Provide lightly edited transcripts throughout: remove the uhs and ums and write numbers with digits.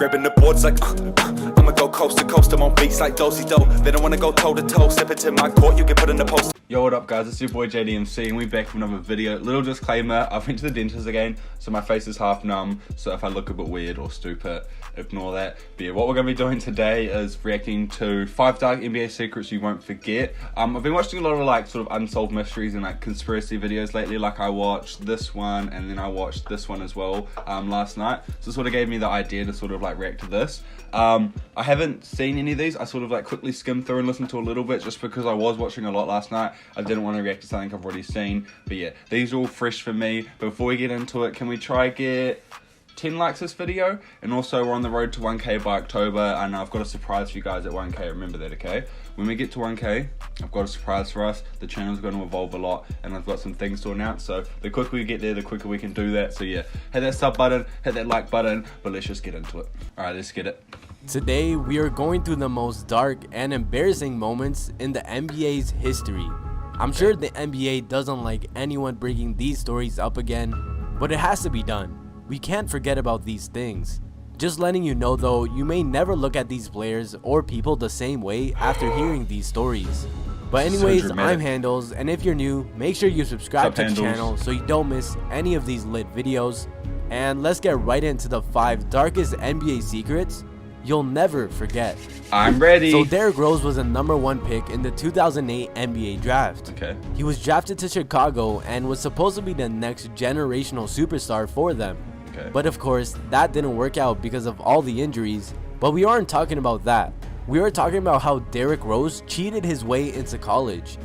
Grabbing the boards like, I'ma go coast to coast. I'm on beats like do-si-do. They don't wanna go toe to toe. Step into my court, you get put in the post. Yo, what up guys, it's your boy JDMC and we're back with another video. Little disclaimer, I went to the dentist again, so my face is half numb, so if I look a bit weird or stupid, ignore that. But yeah, what we're going to be doing today is reacting to 5 dark NBA secrets you won't forget. I've been watching a lot of like sort of unsolved mysteries and like conspiracy videos lately. Like I watched this one and then I watched this one as well last night, so it sort of gave me the idea to sort of like react to this. I haven't seen any of these. I sort of like quickly skimmed through and listened to a little bit just because I was watching a lot last night. I didn't want to react to something I've already seen, but yeah, these are all fresh for me. But before we get into it, can we try get 10 likes this video? And also we're on the road to 1k by October, and I've got a surprise for you guys at 1k. Remember that, okay? When we get to 1k, I've got a surprise for us. The channel's going to evolve a lot and I've got some things to announce, so the quicker we get there, the quicker we can do that. So yeah, hit that sub button, hit that like button, but let's just get into it. All right, let's get it. Today we are going through the most dark and embarrassing moments in the NBA's history. I'm sure the NBA doesn't like anyone bringing these stories up again, but it has to be done. We can't forget about these things. Just letting you know though, you may never look at these players or people the same way after hearing these stories. But anyways, So I'm Handles, and if you're new, make sure you subscribe to the channel so you don't miss any of these lit videos. And let's get right into the 5 darkest NBA secrets you'll never forget. I'm ready. So Derrick Rose was a #1 pick in the 2008 NBA draft. Okay. He was drafted to Chicago and was supposed to be the next generational superstar for them. Okay. But of course, that didn't work out because of all the injuries. But we aren't talking about that. We are talking about how Derrick Rose cheated his way into college.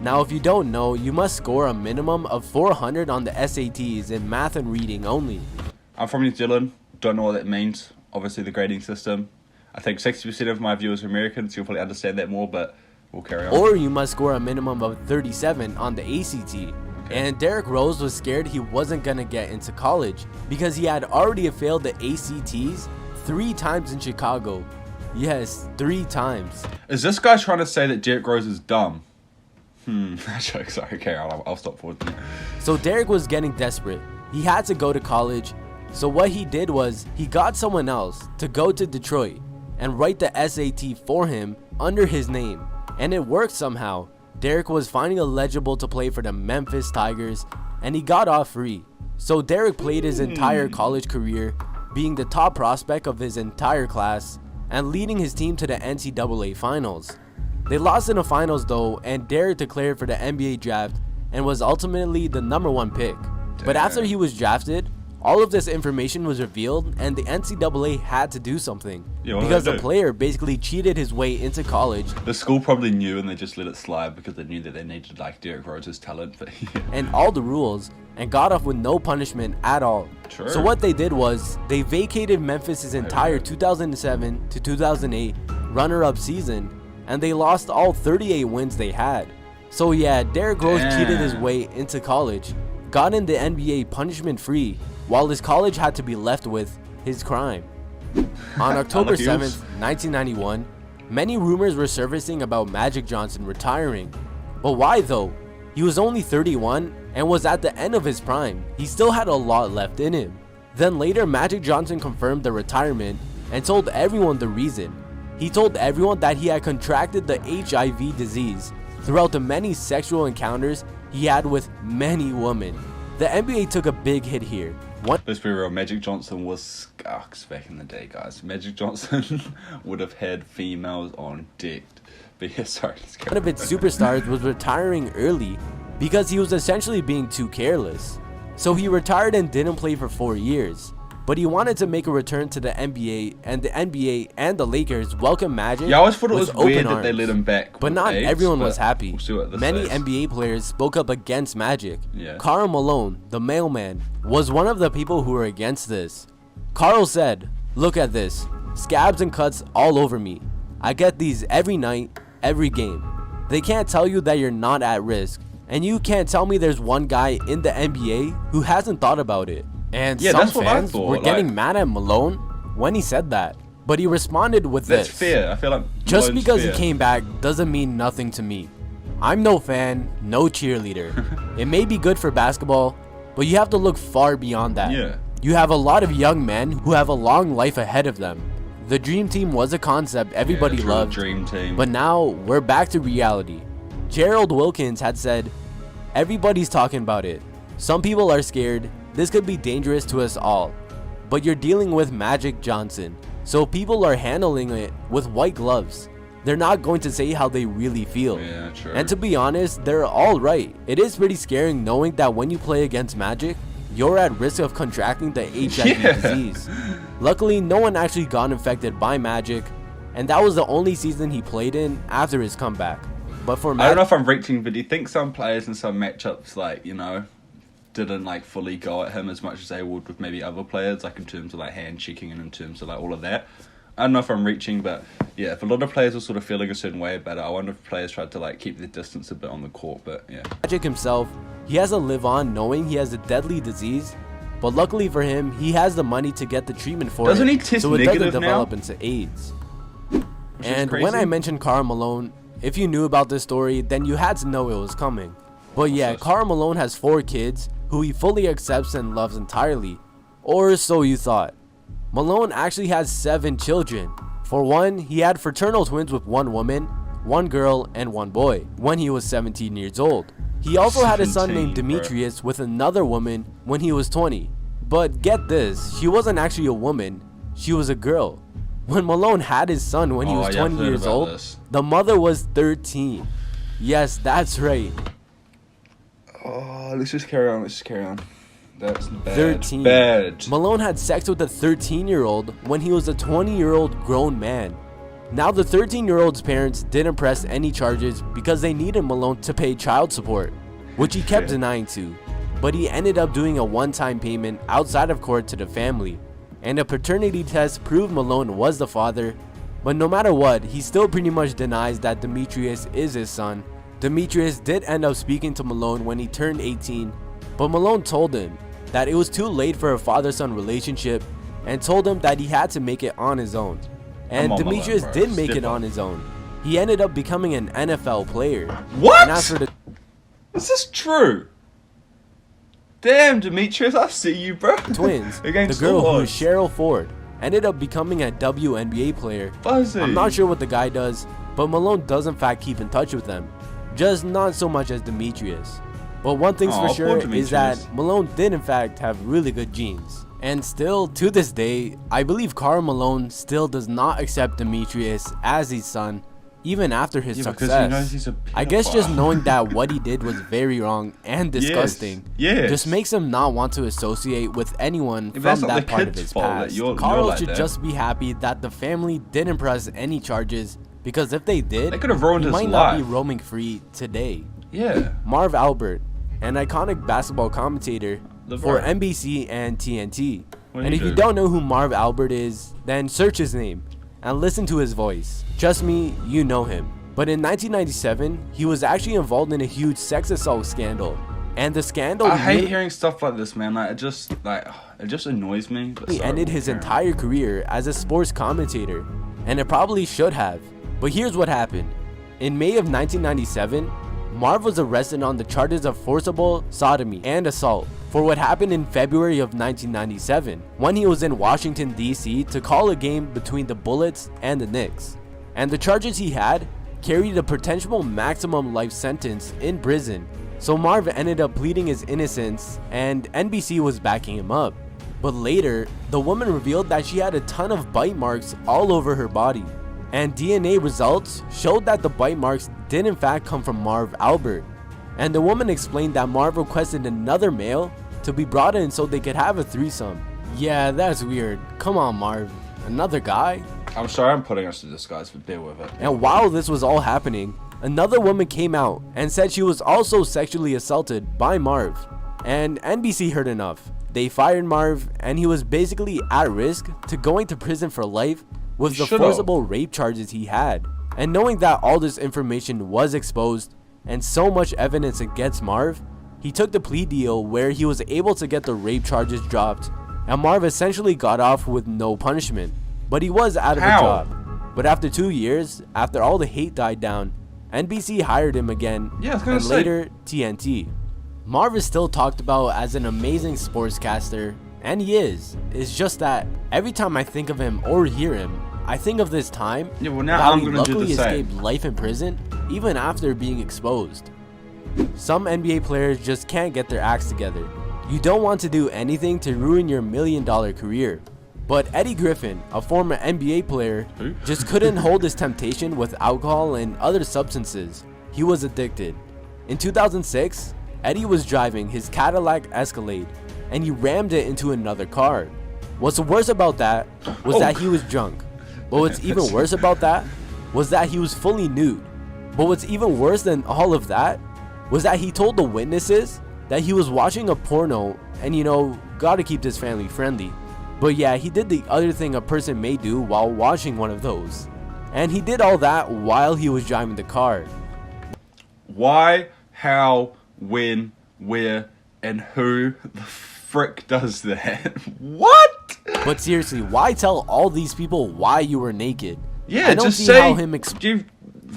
Now, if you don't know, you must score a minimum of 400 on the SATs in math and reading only. I'm from New Zealand, don't know what that means. Obviously the grading system. I think 60% of my viewers are American, so you'll probably understand that more, but we'll carry on. Or you must score a minimum of 37 on the ACT. Okay. And Derrick Rose was scared he wasn't gonna get into college because he had already failed the ACTs 3 times in Chicago. Yes, 3 times. Is this guy trying to say that Derrick Rose is dumb? Joke, sorry, okay, I'll stop for it. So Derrick was getting desperate. He had to go to college. So what he did was he got someone else to go to Detroit and write the SAT for him under his name, and it worked somehow. Derrick was finally eligible to play for the Memphis Tigers and he got off free. So Derrick played his entire college career, being the top prospect of his entire class and leading his team to the NCAA finals. They lost in the finals though, and Derrick declared for the NBA draft and was ultimately the #1 pick. But after he was drafted, all of this information was revealed and the NCAA had to do something because the player basically cheated his way into college. The school probably knew and they just let it slide because they knew that they needed like Derrick Rose's talent, but yeah. And all the rules, and got off with no punishment at all. True. So what they did was they vacated Memphis' entire 2007 to 2008 runner-up season, and they lost all 38 wins they had. So yeah, Derrick Rose cheated his way into college, got in the NBA punishment free, while his college had to be left with his crime. On October 7th, 1991, many rumors were surfacing about Magic Johnson retiring. But why though? He was only 31 and was at the end of his prime. He still had a lot left in him. Then later, Magic Johnson confirmed the retirement and told everyone the reason. He told everyone that he had contracted the HIV disease throughout the many sexual encounters he had with many women. The NBA took a big hit here. Let's be real, Magic Johnson was skunks back in the day, guys. Magic Johnson would have had females on deck. But yeah, sorry, let's go. One of its superstars was retiring early because he was essentially being too careless. So he retired and didn't play for 4 years. But he wanted to make a return to the NBA, and the NBA and the Lakers welcomed Magic. Yeah, I always thought it was weird arms. That they let him back. But not AIDS, everyone but was happy. Many NBA players spoke up against Magic. Yeah. Karl Malone, the mailman, was one of the people who were against this. Karl said, "Look at this, scabs and cuts all over me. I get these every night, every game. They can't tell you that you're not at risk, and you can't tell me there's one guy in the NBA who hasn't thought about it." And yeah, some that's what fans I thought, were getting mad at Malone when he said that. But he responded with That's this. fair. I feel like Just because he came back doesn't mean nothing to me. I'm no fan, no cheerleader. It may be good for basketball, but you have to look far beyond that. Yeah. You have a lot of young men who have a long life ahead of them. The dream team was a concept everybody loved, dream team. but now we're back to reality. Gerald Wilkins had said, "Everybody's talking about it. Some people are scared. This could be dangerous to us all. But you're dealing with Magic Johnson, so people are handling it with white gloves. They're not going to say how they really feel." Yeah, true. And to be honest, they're all right. It is pretty scary knowing that when you play against Magic, you're at risk of contracting the HIV disease. Luckily, no one actually got infected by Magic, and that was the only season he played in after his comeback. But for I don't know if I'm reaching, but do you think some players in some matchups, like, you know, didn't like fully go at him as much as they would with maybe other players, like in terms of like hand checking and in terms of like all of that? I don't know if I'm reaching, but yeah, if a lot of players were sort of feeling a certain way about it, I wonder if players tried to like keep their distance a bit on the court, but yeah. Magic himself, he has to live on knowing he has a deadly disease, but luckily for him, he has the money to get the treatment for Doesn't it, he test so it doesn't negative now? develop into AIDS. Which And is when I crazy. mentioned Karl Malone, if you knew about this story, then you had to know it was coming. But yeah, Karl Malone has 4 kids who he fully accepts and loves entirely, or so you thought. Malone actually has 7 children. For one, he had fraternal twins with 1 woman, 1 girl, and 1 boy when he was 17 years old. He also had a son 17, named Demetrius with another woman when he was 20. But get this, she wasn't actually a woman, she was a girl. When Malone had his son when he was yeah, I've 20 heard years about old, this. the mother was 13. Yes, that's right. Oh, let's just carry on. That's bad. 13. Bad. Malone had sex with a 13-year-old when he was a 20-year-old grown man. Now the 13-year-old's parents didn't press any charges because they needed Malone to pay child support, which he kept denying to. But he ended up doing a one-time payment outside of court to the family, and a paternity test proved Malone was the father. But no matter what, he still pretty much denies that Demetrius is his son. Demetrius did end up speaking to Malone when he turned 18, but Malone told him that it was too late for a father-son relationship and told him that he had to make it on his own. And Come on, Demetrius Malone, bro. did make Step it up. on his own. He ended up becoming an NFL player. What? And as for the Is this true? Damn, Demetrius, I see you, bro. twins, the Against girl who all is Cheryl Ford ended up becoming a WNBA player. Fuzzy. I'm not sure what the guy does, but Malone does in fact keep in touch with them. Just not so much as Demetrius. But one thing's Aw, for sure poor is Demetrius. that Malone did in fact have really good genes. And still, to this day, I believe Karl Malone still does not accept Demetrius as his son, even after his Yeah, because success. he knows he's a I guess just pedophile. knowing that what he did was very wrong and disgusting yes. just makes him not want to associate with anyone If from that's not that the part of kid's his fault that past. you're Karl like should that. just be happy that the family didn't press any charges, because if they did, They could have ruined he his might not be life. roaming free today. Yeah. Marv Albert, an iconic basketball commentator The for bro. NBC and TNT. What And he if you do? don't know who Marv Albert is, then search his name and listen to his voice. Trust me, you know him. But in 1997, he was actually involved in a huge sex assault scandal. And the scandal I hate really hearing stuff like this, man. Like, it just annoys me. But He sorry, ended we'll his carry on. entire career as a sports commentator, and it probably should have. But here's what happened. In May of 1997, Marv was arrested on the charges of forcible sodomy and assault for what happened in February of 1997 when he was in Washington, D.C. to call a game between the Bullets and the Knicks. And the charges he had carried a potential maximum life sentence in prison. So Marv ended up pleading his innocence, and NBC was backing him up. But later, the woman revealed that she had a ton of bite marks all over her body. And DNA results showed that the bite marks did in fact come from Marv Albert. And the woman explained that Marv requested another male to be brought in so they could have a threesome. Yeah, that's weird. Come on, Marv. Another guy? I'm sorry I'm putting us to this, guys, but bear with it. And while this was all happening, another woman came out and said she was also sexually assaulted by Marv. And NBC heard enough. They fired Marv, and he was basically at risk to going to prison for life with the Should've. forcible rape charges he had. And knowing that all this information was exposed and so much evidence against Marv, he took the plea deal where he was able to get the rape charges dropped, and Marv essentially got off with no punishment. But he was out of a How? job. But after 2 years, after all the hate died down, NBC hired him again, Yeah, I was gonna and say. later TNT. Marv is still talked about as an amazing sportscaster, And he is. It's just that every time I think of him or hear him, I think of this time Yeah, well, now how I'm he gonna do luckily the same. escaped life in prison even after being exposed. Some NBA players just can't get their acts together. You don't want to do anything to ruin your $1 million career. But Eddie Griffin, a former NBA player, just couldn't hold his temptation with alcohol and other substances. He was addicted. In 2006, Eddie was driving his Cadillac Escalade and he rammed it into another car. What's worse about that was that he was drunk. But what's even worse about that was that he was fully nude. But what's even worse than all of that was that he told the witnesses that he was watching a porno and, you know, gotta keep this family friendly. But yeah, he did the other thing a person may do while watching one of those. And he did all that while he was driving the car. Why, how, when, where, and who the frick does that? What? But seriously, why tell all these people why you were naked? Yeah, I don't just see say how him you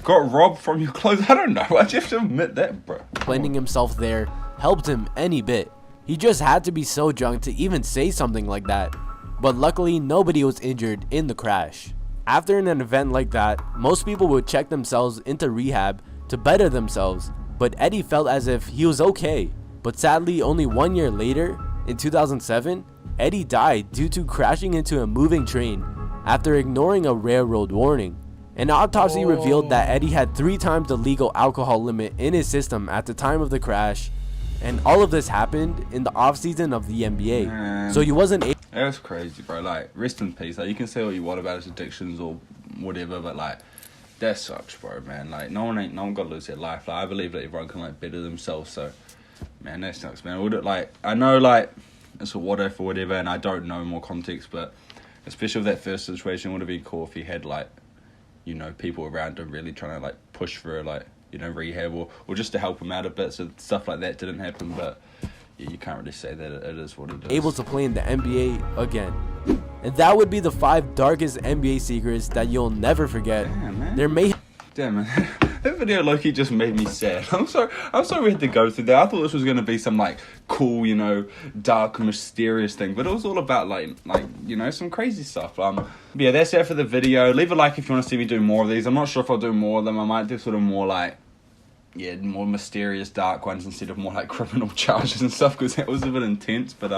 got robbed from your clothes. I don't know. Why'd you have to admit that, bro? explaining himself there helped him any bit. He just had to be so drunk to even say something like that. But luckily, nobody was injured in the crash. After an event like that, most people would check themselves into rehab to better themselves, but Eddie felt as if he was okay. But sadly, only 1 year later, in 2007, Eddie died due to crashing into a moving train after ignoring a railroad warning. An autopsy revealed that Eddie had 3 times the legal alcohol limit in his system at the time of the crash, and all of this happened in the offseason of the NBA. Man. So he wasn't able. That was crazy, bro. Like, rest in peace. Like, you can say what you want about his addictions or whatever, but like, that sucks, bro, man. Like, no one got to lose their life. Like, I believe that everyone can like better themselves. So, man, that sucks, man. Would it like? I know like it's a what if or whatever, and I don't know more context, but especially with that first situation, would have been cool if he had like, you know, people around him really trying to like push for like, you know, rehab or just to help him out a bit, so stuff like that didn't happen. But yeah, you can't really say that it is what it is. Able to play in the NBA again. And that would be the 5 darkest NBA secrets that you'll never forget. Damn, man. There may Damn, man. That video, Loki, just made me sad. I'm sorry we had to go through that. I thought this was going to be some, like, cool, you know, dark, mysterious thing. But it was all about, like you know, some crazy stuff. But yeah, that's it for the video. Leave a like if you want to see me do more of these. I'm not sure if I'll do more of them. I might do sort of more, like, yeah, more mysterious, dark ones instead of more like criminal charges and stuff, because that was a bit intense. But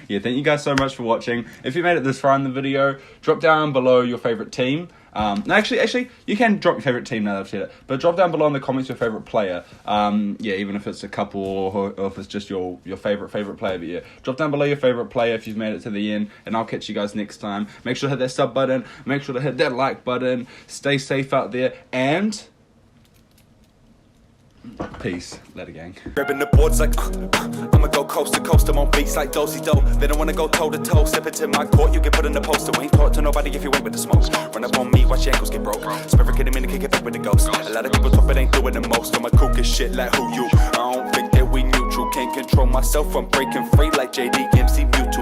yeah, thank you guys so much for watching. If you made it this far in the video, drop down below your favorite team. No, actually, you can drop your favorite team now that I've said it, but drop down below in the comments your favorite player. Yeah, even if it's a couple or if it's just your favorite player. But yeah, drop down below your favorite player if you've made it to the end, and I'll catch you guys next time. Make sure to hit that sub button. Make sure to hit that like button. Stay safe out there, and peace. Later, gang. Grabbing the boards like, I'ma go coast to coast. I'm on beats like do-si-do. They don't wanna go toe to toe. Step into my court, you get put in the poster. Ain't talk to nobody if you ain't with the smoke. Run up on me, watch your ankles get broke. Spirit get him in and kick it back with the ghost. A lot of people talk but ain't doing the most. I'm a kook as shit like who you? I don't think that we neutral. Can't control myself, I'm breaking free like JDMC Mewtwo.